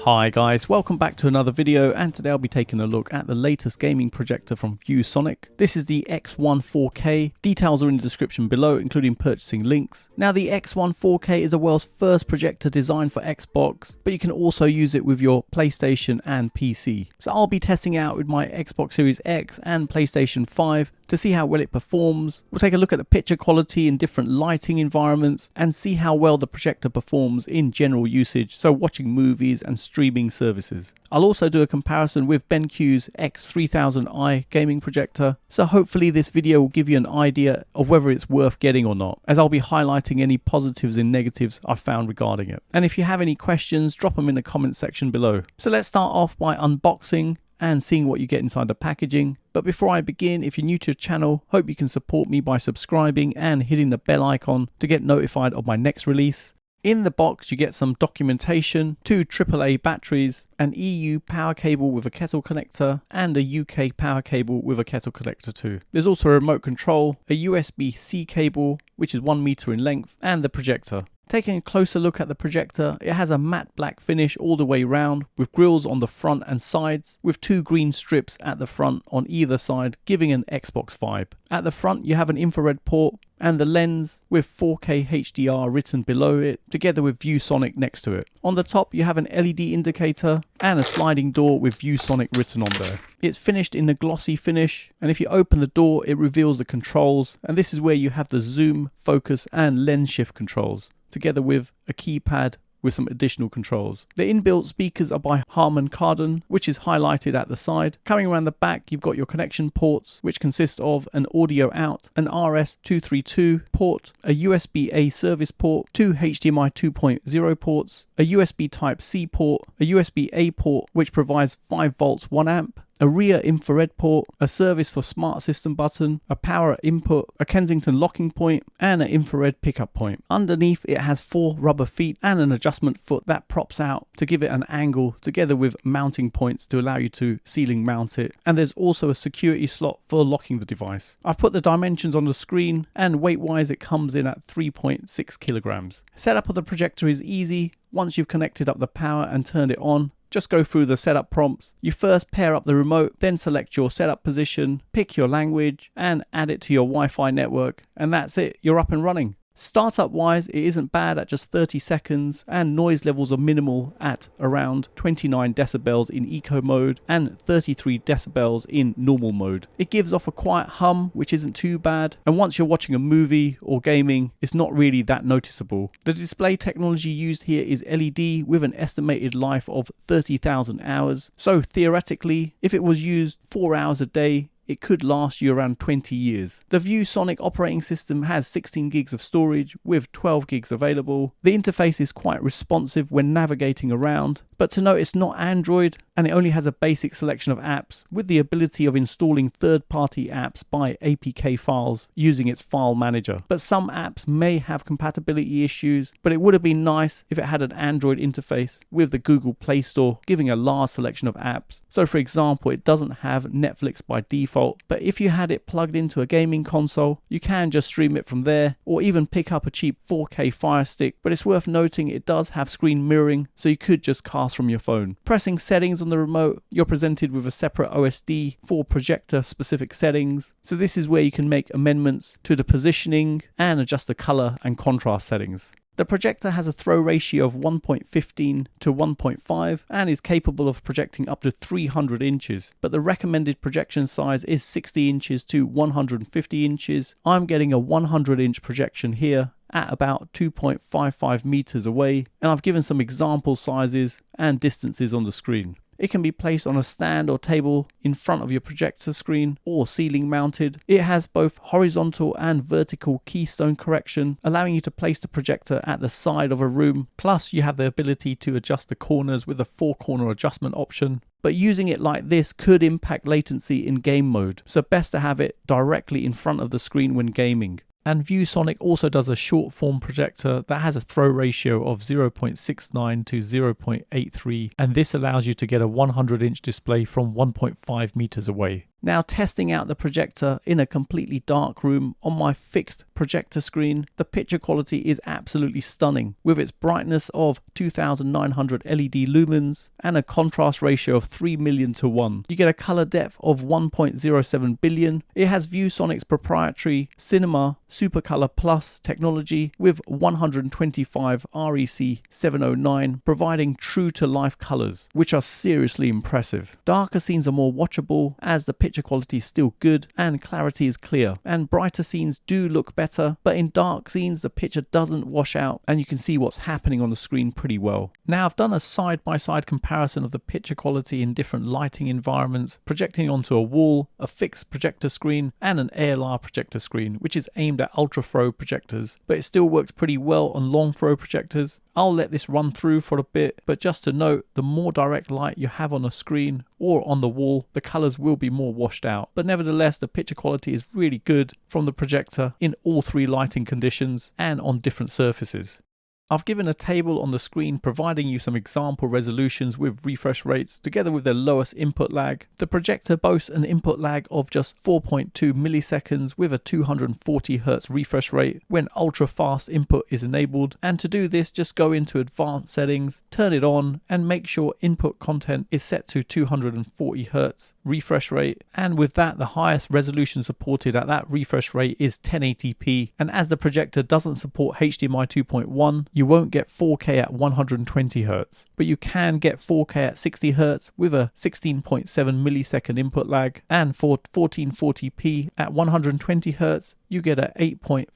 Hi guys, welcome back to another video, and today I'll be taking a look at the latest gaming projector from Viewsonic. This is the X1-4K. Details are in the description below, including purchasing links. Now the X1-4K is the world's first projector designed for Xbox, but you can also use it with your PlayStation and PC. So I'll be testing it out with my Xbox Series X and PlayStation 5 to see how well it performs. We'll take a look at the picture quality in different lighting environments and see how well the projector performs in general usage, so watching movies and streaming services. I'll also do a comparison with BenQ's X3000i gaming projector, so hopefully this video will give you an idea of whether it's worth getting or not, as I'll be highlighting any positives and negatives I've found regarding it. And if you have any questions, drop them in the comment section below. So let's start off by unboxing and seeing what you get inside the packaging. But before I begin, if you're new to the channel, hope you can support me by subscribing and hitting the bell icon to get notified of my next release. In the box you get some documentation, 2 AAA batteries, an EU power cable with a kettle connector, and a UK power cable with a kettle connector too. There's also a remote control, a USB-C cable which is 1 meter in length, and the projector. Taking a closer look at the projector, it has a matte black finish all the way round, with grills on the front and sides, with 2 green strips at the front on either side, giving an Xbox vibe. At the front you have an infrared port and the lens with 4K HDR written below it, together with Viewsonic next to it. On the top you have an LED indicator and a sliding door with Viewsonic written on there. It's finished in a glossy finish, and if you open the door it reveals the controls, and this is where you have the zoom, focus and lens shift controls, together with a keypad with some additional controls. The inbuilt speakers are by Harman Kardon, which is highlighted at the side. Coming around the back you've got your connection ports, which consist of an audio out, an RS-232 port, a USB-A service port, 2 HDMI 2.0 ports, a USB Type-C port, a USB-A port which provides 5 volts 1 amp, a rear infrared port, a service for smart system button, a power input, a Kensington locking point, and an infrared pickup point. Underneath it has 4 rubber feet and an adjustment foot that props out to give it an angle, together with mounting points to allow you to ceiling mount it, and there's also a security slot for locking the device. I've put the dimensions on the screen, and weight wise it comes in at 3.6 kilograms. Setup of the projector is easy. Once you've connected up the power and turned it on, just go through the setup prompts. You first pair up the remote, then select your setup position, pick your language and add it to your Wi-Fi network, and that's it, you're up and running. Startup wise it isn't bad at just 30 seconds, and noise levels are minimal at around 29 decibels in eco mode and 33 decibels in normal mode. It gives off a quiet hum which isn't too bad, and once you're watching a movie or gaming it's not really that noticeable. The display technology used here is LED with an estimated life of 30,000 hours, so theoretically if it was used 4 hours a day it could last you around 20 years. The Viewsonic operating system has 16 gigs of storage with 12 gigs available. The interface is quite responsive when navigating around, but to note it's not Android, and it only has a basic selection of apps with the ability of installing third-party apps by APK files using its file manager. But some apps may have compatibility issues, but it would have been nice if it had an Android interface with the Google Play Store giving a large selection of apps. So for example, it doesn't have Netflix by default, but if you had it plugged into a gaming console you can just stream it from there, or even pick up a cheap 4K Fire Stick. But it's worth noting it does have screen mirroring, so you could just cast from your phone. Pressing settings on the remote, you're presented with a separate OSD for projector specific settings, so this is where you can make amendments to the positioning and adjust the color and contrast settings. The projector has a throw ratio of 1.15 to 1.5 and is capable of projecting up to 300 inches, but the recommended projection size is 60 inches to 150 inches. I'm getting a 100 inch projection here at about 2.55 meters away, and I've given some example sizes and distances on the screen. It can be placed on a stand or table in front of your projector screen or ceiling mounted. It has both horizontal and vertical keystone correction, allowing you to place the projector at the side of a room. Plus you have the ability to adjust the corners with a 4-corner adjustment option. But using it like this could impact latency in game mode, so best to have it directly in front of the screen when gaming. And Viewsonic also does a short form projector that has a throw ratio of 0.69 to 0.83, and this allows you to get a 100 inch display from 1.5 meters away. Now, testing out the projector in a completely dark room on my fixed projector screen, the picture quality is absolutely stunning with its brightness of 2900 LED lumens and a contrast ratio of 3 million to 1. You get a color depth of 1.07 billion. It has Viewsonic's proprietary Cinema Super Color Plus technology with 125 REC 709, providing true to life colors, which are seriously impressive. Darker scenes are more watchable as the picture quality is still good and clarity is clear, and brighter scenes do look better, but in dark scenes the picture doesn't wash out and you can see what's happening on the screen pretty well. Now, I've done a side-by-side comparison of the picture quality in different lighting environments, projecting onto a wall, a fixed projector screen and an ALR projector screen, which is aimed at ultra throw projectors, but it still works pretty well on long throw projectors. I'll let this run through for a bit, but just to note, the more direct light you have on a screen or on the wall, the colors will be more washed out. But nevertheless, the picture quality is really good from the projector in all three lighting conditions and on different surfaces. I've given a table on the screen providing you some example resolutions with refresh rates together with their lowest input lag. The projector boasts an input lag of just 4.2 milliseconds with a 240Hz refresh rate when ultra fast input is enabled, and to do this just go into advanced settings, turn it on and make sure input content is set to 240Hz refresh rate, and with that the highest resolution supported at that refresh rate is 1080p, and as the projector doesn't support HDMI 2.1 you won't get 4K at 120Hz, but you can get 4K at 60Hz with a 16.7 millisecond input lag, and for 1440p at 120Hz you get a 8.47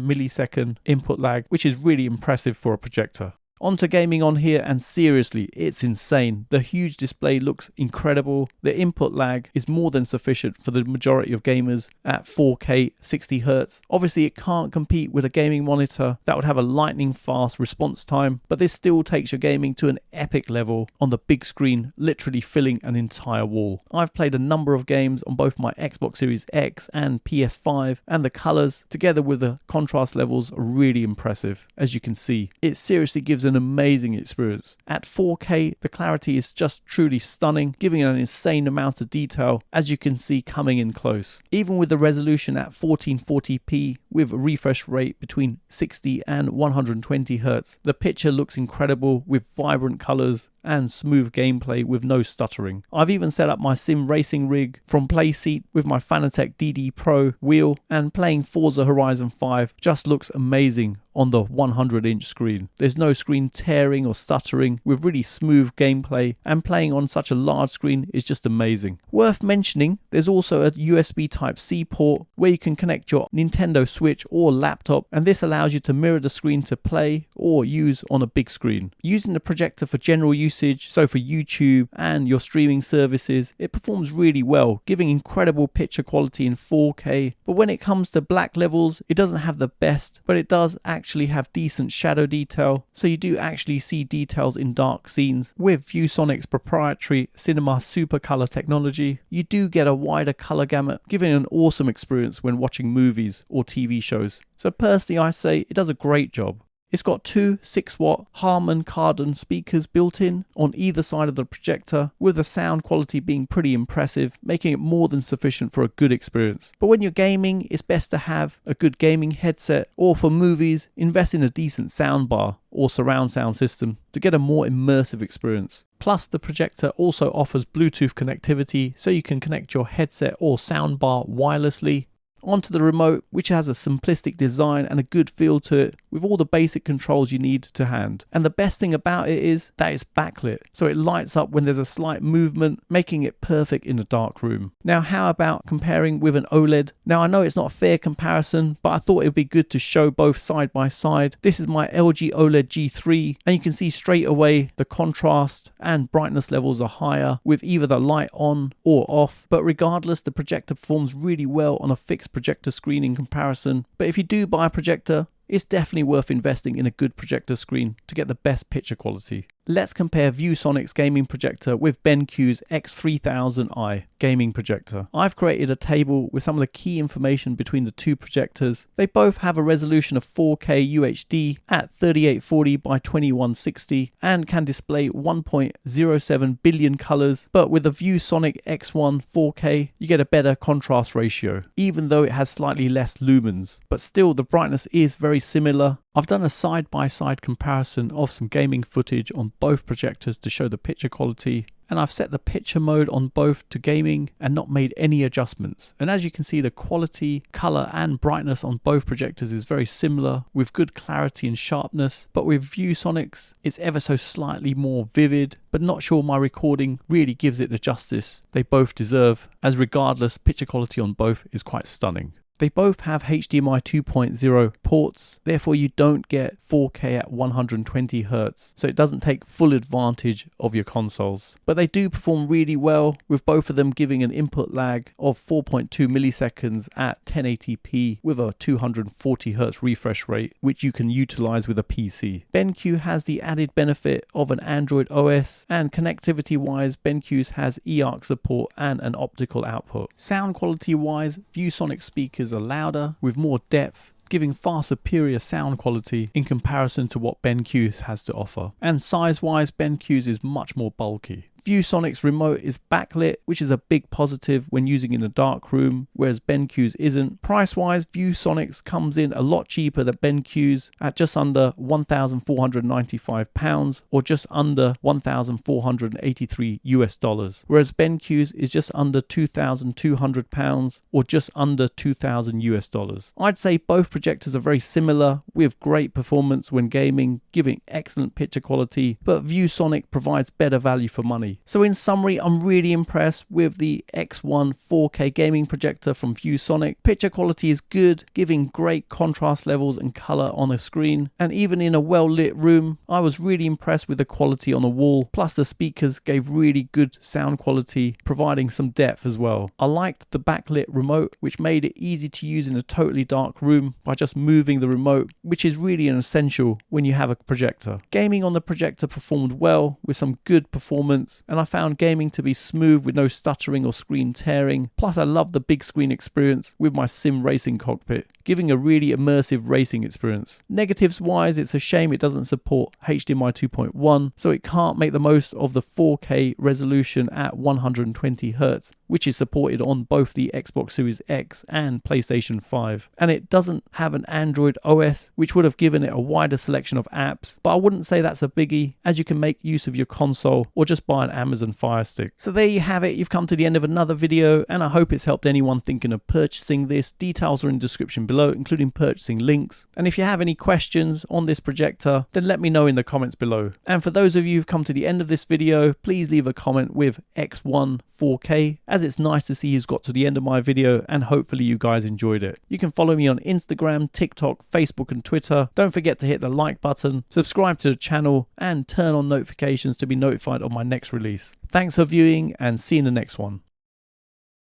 millisecond input lag, which is really impressive for a projector. Onto gaming on here, and seriously, it's insane. The huge display looks incredible. The input lag is more than sufficient for the majority of gamers at 4K 60Hz. Obviously, it can't compete with a gaming monitor that would have a lightning fast response time, but this still takes your gaming to an epic level on the big screen, literally filling an entire wall. I've played a number of games on both my Xbox Series X and PS5, and the colors together with the contrast levels are really impressive. As you can see, it seriously gives an amazing experience. At 4K, the clarity is just truly stunning, giving an insane amount of detail, as you can see coming in close. Even with the resolution at 1440p with a refresh rate between 60 and 120Hz, the picture looks incredible with vibrant colors and smooth gameplay with no stuttering. I've even set up my sim racing rig from Playseat with my Fanatec DD Pro wheel, and playing Forza Horizon 5 just looks amazing on the 100-inch screen. There's no screen tearing or stuttering, with really smooth gameplay, and playing on such a large screen is just amazing. Worth mentioning, there's also a USB Type-C port where you can connect your Nintendo Switch or laptop, and this allows you to mirror the screen to play or use on a big screen. Using the projector for general usage, so for YouTube and your streaming services, it performs really well, giving incredible picture quality in 4K, but when it comes to black levels, it doesn't have the best, but it does actually have decent shadow detail, so you do actually see details in dark scenes. With Viewsonic's proprietary Cinema Super Color technology, you do get a wider color gamut, giving an awesome experience when watching movies or TV shows. So personally, I say it does a great job. It's got two 6-watt Harman Kardon speakers built in on either side of the projector, with the sound quality being pretty impressive, making it more than sufficient for a good experience. But when you're gaming, it's best to have a good gaming headset, or for movies, invest in a decent soundbar or surround sound system to get a more immersive experience. Plus, the projector also offers Bluetooth connectivity, so you can connect your headset or soundbar wirelessly onto the remote, which has a simplistic design and a good feel to it, with all the basic controls you need to hand. And the best thing about it is that it's backlit, so it lights up when there's a slight movement, making it perfect in a dark room. Now, how about comparing with an OLED? Now, I know it's not a fair comparison, but I thought it would be good to show both side by side. This is my LG OLED G3, and you can see straight away the contrast and brightness levels are higher with either the light on or off, but regardless, the projector performs really well on a fixed projector screen in comparison. But if you do buy a projector, it's definitely worth investing in a good projector screen to get the best picture quality. Let's compare Viewsonic's gaming projector with BenQ's X3000i gaming projector. I've created a table with some of the key information between the two projectors. They both have a resolution of 4K UHD at 3840 by 2160 and can display 1.07 billion colors, but with the Viewsonic X1-4K you get a better contrast ratio, even though it has slightly less lumens, but still the brightness is very similar. I've done a side-by-side comparison of some gaming footage on both projectors to show the picture quality, and I've set the picture mode on both to gaming and not made any adjustments. And as you can see, the quality, color and brightness on both projectors is very similar with good clarity and sharpness, but with Viewsonic's it's ever so slightly more vivid, but not sure my recording really gives it the justice they both deserve, as regardless, picture quality on both is quite stunning. They both have HDMI 2.0 ports, therefore you don't get 4K at 120Hz, so it doesn't take full advantage of your consoles. But they do perform really well, with both of them giving an input lag of 4.2 milliseconds at 1080p with a 240Hz refresh rate, which you can utilize with a PC. BenQ has the added benefit of an Android OS, and connectivity wise BenQ's has eARC support and an optical output. Sound quality wise, Viewsonic speakers are louder with more depth, giving far superior sound quality in comparison to what BenQ has to offer. And size wise, BenQ's is much more bulky. Viewsonic's remote is backlit, which is a big positive when using in a dark room, whereas BenQ's isn't. Price wise, Viewsonic's comes in a lot cheaper than BenQ's at just under £1,495 or just under $1,483 whereas BenQ's is just under £2,200 or just under $2,000. I'd say both projectors are very similar with great performance when gaming, giving excellent picture quality, but Viewsonic provides better value for money. So in summary, I'm really impressed with the X1-4K gaming projector from Viewsonic. Picture quality is good, giving great contrast levels and color on a screen, and even in a well lit room I was really impressed with the quality on the wall, plus the speakers gave really good sound quality, providing some depth as well. I liked the backlit remote, which made it easy to use in a totally dark room by just moving the remote, which is really an essential when you have a projector. Gaming on the projector performed well with some good performance, and I found gaming to be smooth with no stuttering or screen tearing. Plus I love the big screen experience with my sim racing cockpit, giving a really immersive racing experience. Negatives wise, it's a shame it doesn't support HDMI 2.1, so it can't make the most of the 4K resolution at 120Hz, which is supported on both the Xbox Series X and PlayStation 5. And it doesn't have an Android OS, which would have given it a wider selection of apps, but I wouldn't say that's a biggie, as you can make use of your console or just buy an Amazon Fire Stick. So there you have it, you've come to the end of another video, and I hope it's helped anyone thinking of purchasing this. Details are in the description below, including purchasing links. And if you have any questions on this projector, then let me know in the comments below. And for those of you who've come to the end of this video, please leave a comment with X1-4K, as it's nice to see who's got to the end of my video, and hopefully you guys enjoyed it. You can follow me on Instagram, TikTok, Facebook and Twitter. Don't forget to hit the like button, subscribe to the channel and turn on notifications to be notified of my next release. Thanks for viewing and see you in the next one.